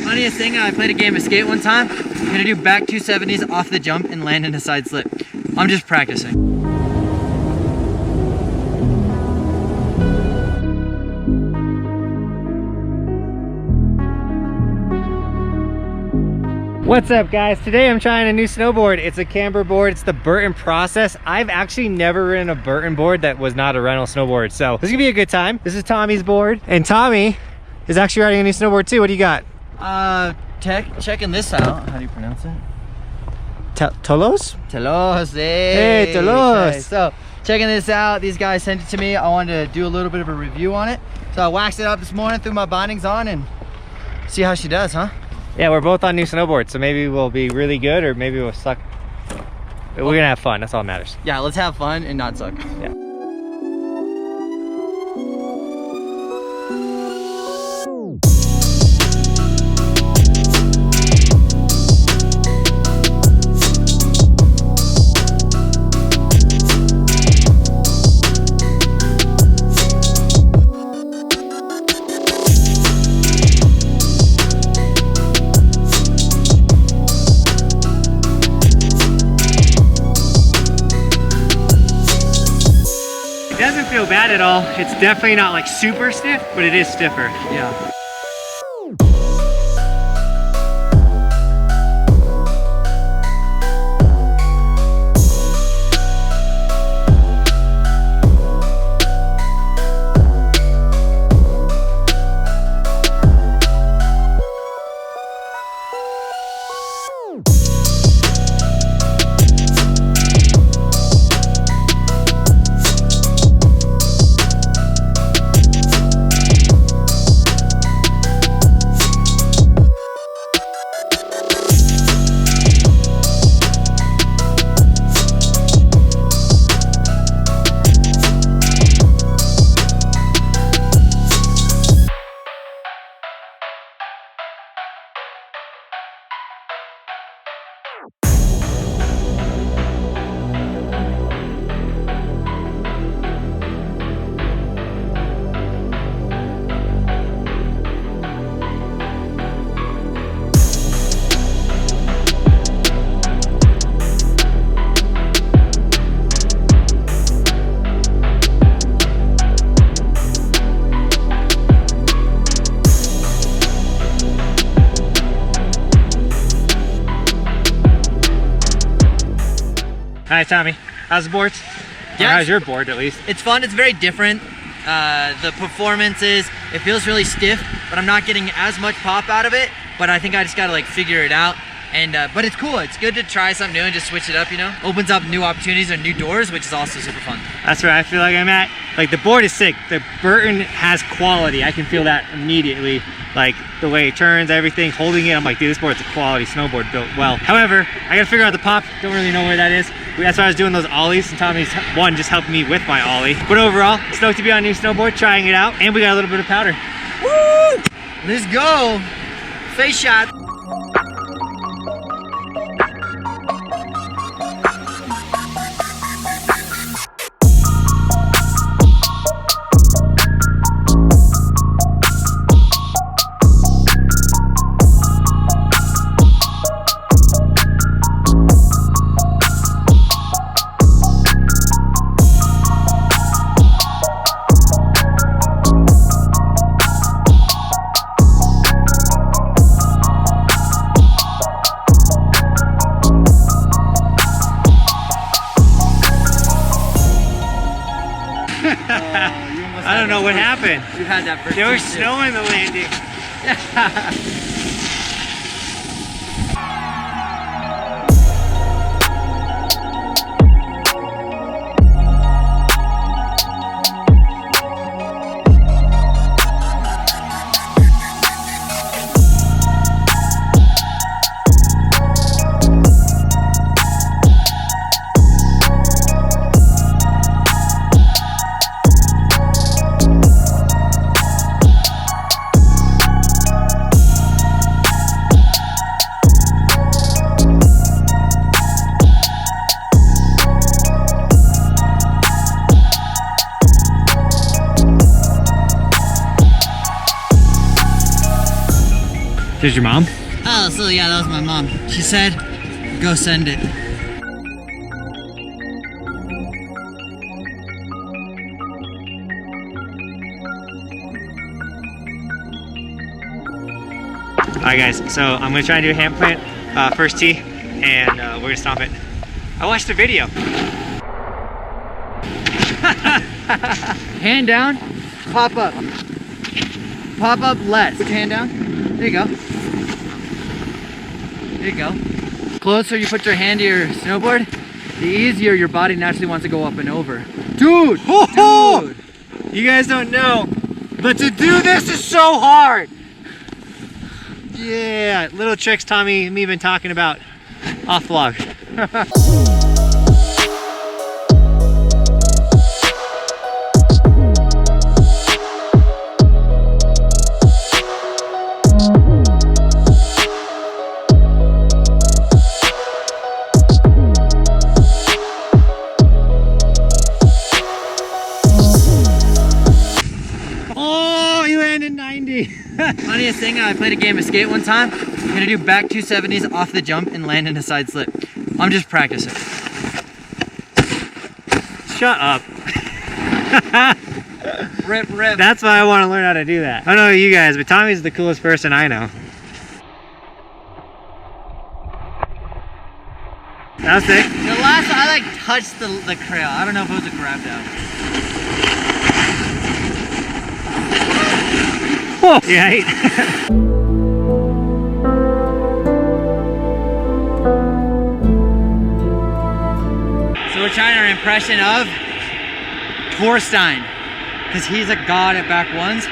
Funniest thing, I played a game of skate one time. I'm gonna do back 270s off the jump and land in a side slip. I'm just practicing. What's up guys? Today I'm trying a new snowboard. It's a camber board. It's the Burton Process. I've actually never ridden a Burton board that was not a rental snowboard. So this is gonna be a good time. This is Tommy's board. And Tommy is actually riding a new snowboard too. What do you got? Checking this out. How do you pronounce it? Tolos? Tolos, hey Tolos. Okay, so checking this out. These guys sent it to me. I wanted to do a little bit of a review on it. So I waxed it up this morning, threw my bindings on, and see how she does, huh? Yeah, we're both on new snowboards, so maybe we'll be really good or maybe we'll suck. We're gonna have fun, that's all that matters. Yeah, let's have fun and not suck. Yeah. It doesn't feel bad at all. It's definitely not like super stiff, but it is stiffer. Yeah. Hi Tommy, how's the board? Yeah, or how's your board at least? It's fun, it's very different. The performance it feels really stiff, but I'm not getting as much pop out of it. But I think I just gotta like figure it out. And but it's cool, it's good to try something new and just switch it up, you know? Opens up new opportunities and new doors, which is also super fun. That's where I feel like I'm at. Like the board is sick. The Burton has quality. I can feel that immediately. Like the way it turns, everything, holding it. I'm like, dude, this board's a quality snowboard built well. However, I gotta figure out the pop. Don't really know where that is. That's why I was doing those ollies, and Tommy's one just helping me with my ollie. But overall, stoked to be on a new snowboard, trying it out, and we got a little bit of powder. Woo! Let's go. Face shot. I don't know what happened. You had that first. There was snow in the landing. There's your mom? Oh, so yeah, that was my mom. She said, go send it. Alright guys, so I'm gonna try and do a hand plant, first tee, and we're gonna stomp it. I watched the video. Hand down, pop up. Pop up less. Put your hand down. There you go. There you go. The closer you put your hand to your snowboard, the easier your body naturally wants to go up and over. Dude! Dude! You guys don't know, but to do this is so hard. Yeah, little tricks Tommy and me been talking about off vlog. Oh, you landed 90. Funniest thing, I played a game of skate one time. I'm gonna do back 270s off the jump and land in a side slip. I'm just practicing. Shut up. Rip, rip. That's why I want to learn how to do that. I don't know you guys, but Tommy's the coolest person I know. That was sick. The last, I like touched the crail. I don't know if it was a grab down. Whoa. Yeah. So we're trying our impression of Torstein, because he's a god at back ones.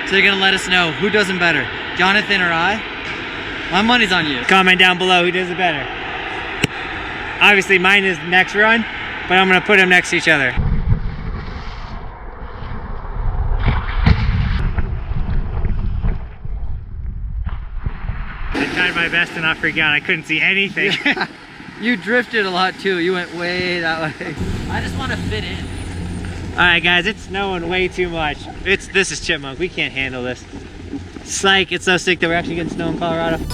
So they're gonna let us know who does them better, Johnathan or I. My money's on you. Comment down below who does it better. Obviously mine is next run, but I'm gonna put them next to each other. I tried my best to not freak out. I couldn't see anything. Yeah. You drifted a lot too. You went way that way. I just want to fit in. All right, guys, it's snowing way too much. This is Chipmunk. We can't handle this. Psych! It's so sick that we're actually getting snow in Colorado.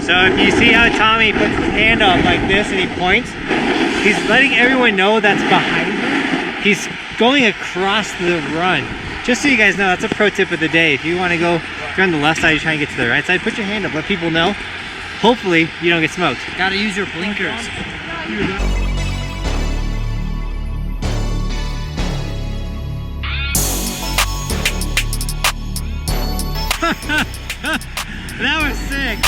So if you see how Tommy puts his hand up like this and he points, he's letting everyone know that's behind him. He's going across the run. Just so you guys know, that's a pro tip of the day. If you want to go, if you're on the left side, you try and get to the right side, put your hand up, let people know. Hopefully you don't get smoked. Gotta use your blinkers. That was sick.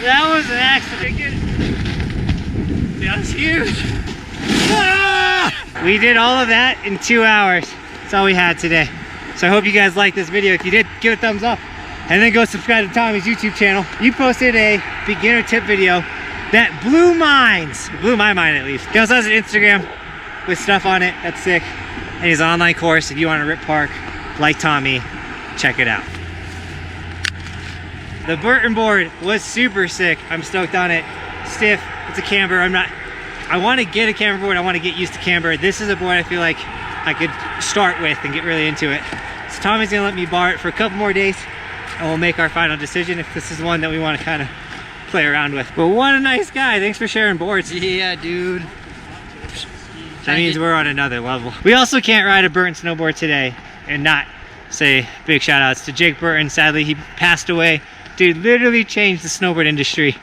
That was an accident. That was huge. Ah! We did all of that in 2 hours. That's all we had today. So I hope you guys liked this video. If you did, give it a thumbs up. And then go subscribe to Tommy's YouTube channel. You posted a beginner tip video that blew my mind at least. He also has an Instagram with stuff on it. That's sick. And he's an online course. If you want to rip park like Tommy, check it out. The Burton board was super sick. I'm stoked on it. Stiff, it's a camber. I want to get a camber board. I want to get used to camber. This is a board I feel like I could start with and get really into it. So Tommy's gonna let me borrow it for a couple more days and we'll make our final decision if this is one that we want to kind of play around with. But what a nice guy. Thanks for sharing boards. Yeah, dude. That means we're on another level. We also can't ride a Burton snowboard today and not say big shout outs to Jake Burton. Sadly, he passed away. Dude literally changed the snowboard industry.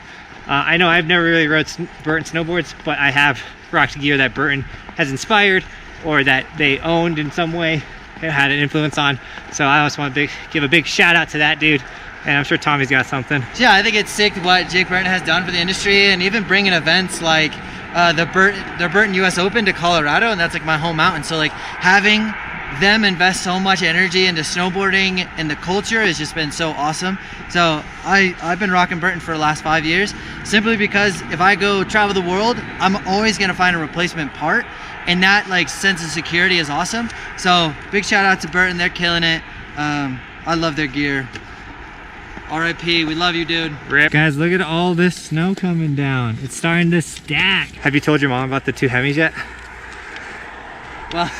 I know I've never really rode Burton snowboards, but I have rocked gear that Burton has inspired or that they owned in some way, it had an influence on. So I also want to give a big shout out to that dude. And I'm sure Tommy's got something. Yeah, I think it's sick what Jake Burton has done for the industry, and even bringing events like the Burton US Open to Colorado, and that's like my home mountain. So like having them invest so much energy into snowboarding and the culture has just been so awesome. So I've been rocking Burton for the last 5 years, simply because if I go travel the world, I'm always gonna find a replacement part, and that like sense of security is awesome. So big shout out to Burton, they're killing it. I love their gear. RIP, we love you, dude. Rip. Guys, look at all this snow coming down. It's starting to stack. Have you told your mom about the 2 Hemis yet? Well,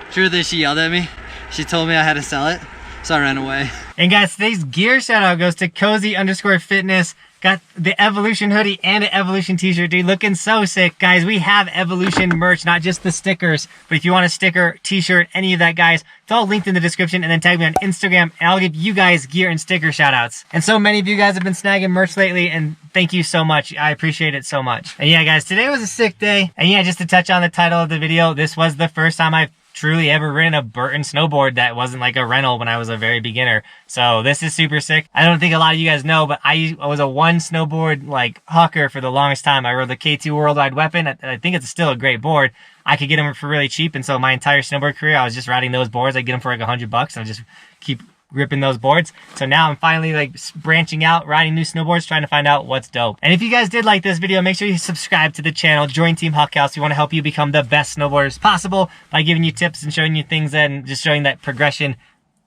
truth is, she yelled at me. She told me I had to sell it, so I ran away. And guys, today's gear shout out goes to Cozy_Fitness. Got the Evolution hoodie and an Evolution t-shirt, dude, looking so sick. Guys, we have Evolution merch, not just the stickers, but if you want a sticker, t-shirt, any of that, guys, it's all linked in the description, and then tag me on Instagram, and I'll give you guys gear and sticker shout outs. And so many of you guys have been snagging merch lately, and thank you so much. I appreciate it so much. And yeah, guys, today was a sick day. And yeah, just to touch on the title of the video, this was the first time I've truly ever ridden a Burton snowboard that wasn't like a rental when I was a very beginner. So this is super sick. I don't think a lot of you guys know, but I was a one snowboard like hawker for the longest time. I rode the K2 Worldwide Weapon. I think it's still a great board. I could get them for really cheap, and so my entire snowboard career I was just riding those boards. I get them for like $100 and I just keep ripping those boards. So now I'm finally like branching out, riding new snowboards, trying to find out what's dope. And if you guys did like this video, make sure you subscribe to the channel, join Team Buckhouse. We want to help you become the best snowboarders possible by giving you tips and showing you things, and just showing that progression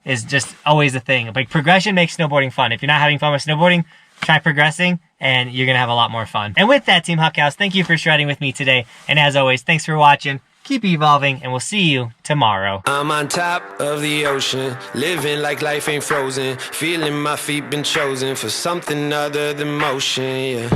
is just always a thing. Like, progression makes snowboarding fun. If you're not having fun with snowboarding, try progressing and you're gonna have a lot more fun. And with that, Team Buckhouse, thank you for shredding with me today. And as always, thanks for watching. Keep evolving, and we'll see you tomorrow. I'm on top of the ocean, living like life ain't frozen, feeling my feet been chosen for something other than motion, yeah.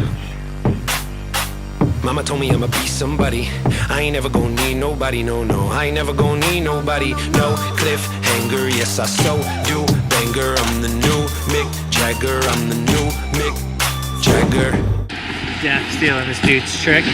Mama told me I'ma be somebody, I ain't never gonna need nobody, no, no. I ain't never gonna need nobody, no cliffhanger, yes I so do banger. I'm the new Mick Jagger, I'm the new Mick Jagger. Yeah, stealing this dude's trick.